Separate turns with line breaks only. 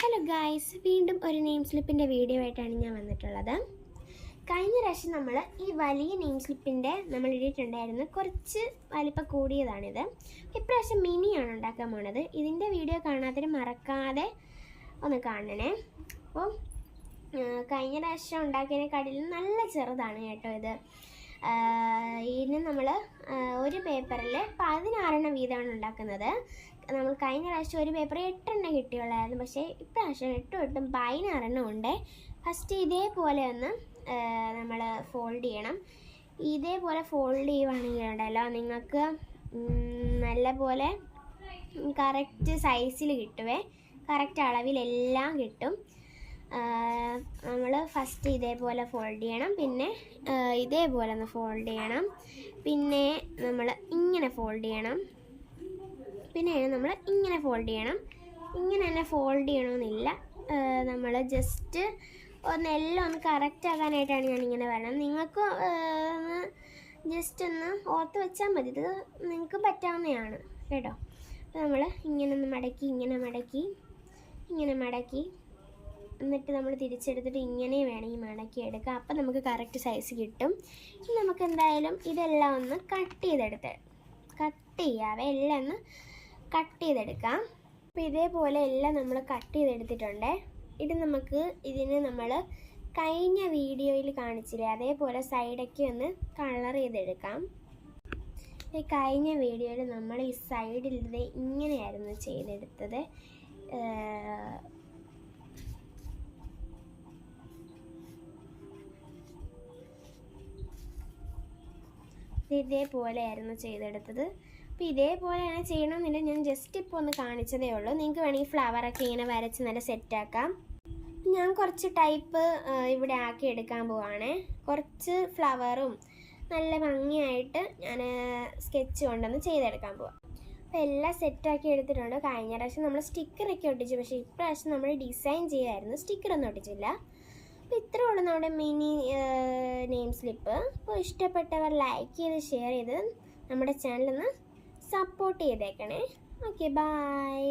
Hello guys, വീണ്ടും ഒരു name സ്ലിപ്പിൻ്റെ video ആയിട്ടാണ് ഞാൻ വന്നിട്ടുള്ളത്. കഴിഞ്ഞ പ്രാവശ്യം നമ്മൾ ഈ വലിയ നെയിം സ്ലിപ്പിൻ്റെ നമ്മൾ ഇട്ടിട്ടുണ്ടായിരുന്നു, കുറച്ച് വലിപ്പം കൂടിയതാണിത്. ഇപ്രാവശ്യം മിനിയാണ് ഉണ്ടാക്കാൻ പോണത്. ഇതിൻ്റെ വീഡിയോ കാണാത്തവർ മറക്കാതെ ഒന്ന് കാണണേ. അപ്പോൾ കഴിഞ്ഞ പ്രാവശ്യം ഉണ്ടാക്കിയതിനെക്കാട്ടിലും നല്ല ചെറുതാണ് കേട്ടോ ഇത്. ഇതിന് നമ്മൾ ഒരു പേപ്പറിൽ 16 വീതമാണ് ഉണ്ടാക്കുന്നത്. നമ്മൾ കഴിഞ്ഞ പ്രാവശ്യം ഒരു പേപ്പർ 8 കിട്ടിയുള്ളായിരുന്നു, പക്ഷേ ഇപ്രാവശ്യം 8 16 ഉണ്ട്. ഫസ്റ്റ് ഇതേപോലെ ഒന്ന് നമ്മൾ ഫോൾഡ് ചെയ്യണം. ഇതേപോലെ ഫോൾഡ് ചെയ്യുവാണെങ്കിൽ ഉണ്ടല്ലോ നിങ്ങൾക്ക് നല്ല പോലെ കറക്റ്റ് സൈസിൽ കിട്ടുവേ, കറക്റ്റ് അളവിലെല്ലാം കിട്ടും. നമ്മൾ ഫസ്റ്റ് ഇതേപോലെ ഫോൾഡ് ചെയ്യണം, പിന്നെ ഇതേപോലെ ഒന്ന് ഫോൾഡ് ചെയ്യണം, പിന്നെ നമ്മൾ ഇങ്ങനെ ഫോൾഡ് ചെയ്യണം, പിന്നെ നമ്മൾ ഇങ്ങനെ ഫോൾഡ് ചെയ്യണം. ഇങ്ങനെ തന്നെ ഫോൾഡ് ചെയ്യണമെന്നില്ല, നമ്മൾ ജസ്റ്റ് എല്ലാം ഒന്ന് കറക്റ്റ് ആകാനായിട്ടാണ് ഞാനിങ്ങനെ പറയുന്നത്. നിങ്ങൾക്ക് ജസ്റ്റ് ഒന്ന് ഓർത്ത് വെച്ചാൽ മതി, ഇത് നിങ്ങൾക്ക് പറ്റാവുന്നതാണ് കേട്ടോ. അപ്പോൾ നമ്മൾ ഇങ്ങനെ ഒന്ന് മടക്കി ഇങ്ങനെ മടക്കി എന്നിട്ട് നമ്മൾ തിരിച്ചെടുത്തിട്ട് ഇങ്ങനെ വേണമെങ്കിൽ മടക്കി എടുക്കാം. അപ്പം നമുക്ക് കറക്റ്റ് സൈസ് കിട്ടും. ഇനി നമുക്ക് എന്തായാലും ഇതെല്ലാം ഒന്ന് കട്ട് ചെയ്യാവേ, എല്ലാം ഒന്ന് കട്ട് ചെയ്തെടുക്കാം. അപ്പോൾ ഇതേപോലെ എല്ലാം നമ്മൾ കട്ട് ചെയ്തെടുത്തിട്ടുണ്ട്. ഇത് ഇതിന് നമ്മൾ കഴിഞ്ഞ വീഡിയോയിൽ കാണിച്ചില്ലേ, അതേപോലെ സൈഡൊക്കെ ഒന്ന് കളർ ചെയ്തെടുക്കാം. ഈ കഴിഞ്ഞ വീഡിയോയിൽ നമ്മൾ ഈ സൈഡിൽ ഇത് ഇങ്ങനെയായിരുന്നു ചെയ്തെടുത്തത്. ഇതേപോലെയായിരുന്നു ചെയ്തെടുത്തത്. അപ്പോൾ ഇതേപോലെയാണ് ചെയ്യണമെന്നില്ല, ഞാൻ ജസ്റ്റ് ഇപ്പോൾ ഒന്ന് കാണിച്ചതേ ഉള്ളൂ. നിങ്ങൾക്ക് വേണമെങ്കിൽ ഫ്ലവറൊക്കെ ഇങ്ങനെ വരച്ച് നല്ല സെറ്റാക്കാം. ഞാൻ കുറച്ച് ടൈപ്പ് ഇവിടെ ആക്കി എടുക്കാൻ പോവാണ്. കുറച്ച് ഫ്ലവറും നല്ല ഭംഗിയായിട്ട് ഞാൻ സ്കെച്ച് കൊണ്ടൊന്ന് ചെയ്തെടുക്കാൻ പോവാം. അപ്പോൾ എല്ലാം സെറ്റാക്കി എടുത്തിട്ടുണ്ട്. കഴിഞ്ഞ പ്രാവശ്യം നമ്മൾ സ്റ്റിക്കറൊക്കെ ഒട്ടിച്ചു, പക്ഷേ ഇപ്രാവശ്യം നമ്മൾ ഡിസൈൻ ചെയ്യായിരുന്നു, സ്റ്റിക്കറൊന്നും ഒട്ടിച്ചില്ല. അപ്പോൾ ഇത്രേ ഉള്ളൂ നമ്മുടെ മിനി നെയിം സ്ലിപ്പ്. അപ്പോൾ ഇഷ്ടപ്പെട്ടവർ ലൈക്ക് ചെയ്ത് ഷെയർ ചെയ്ത് നമ്മുടെ ചാനലൊന്ന് സപ്പോർട്ട് ചെയ്തേക്കണേ. Okay, by.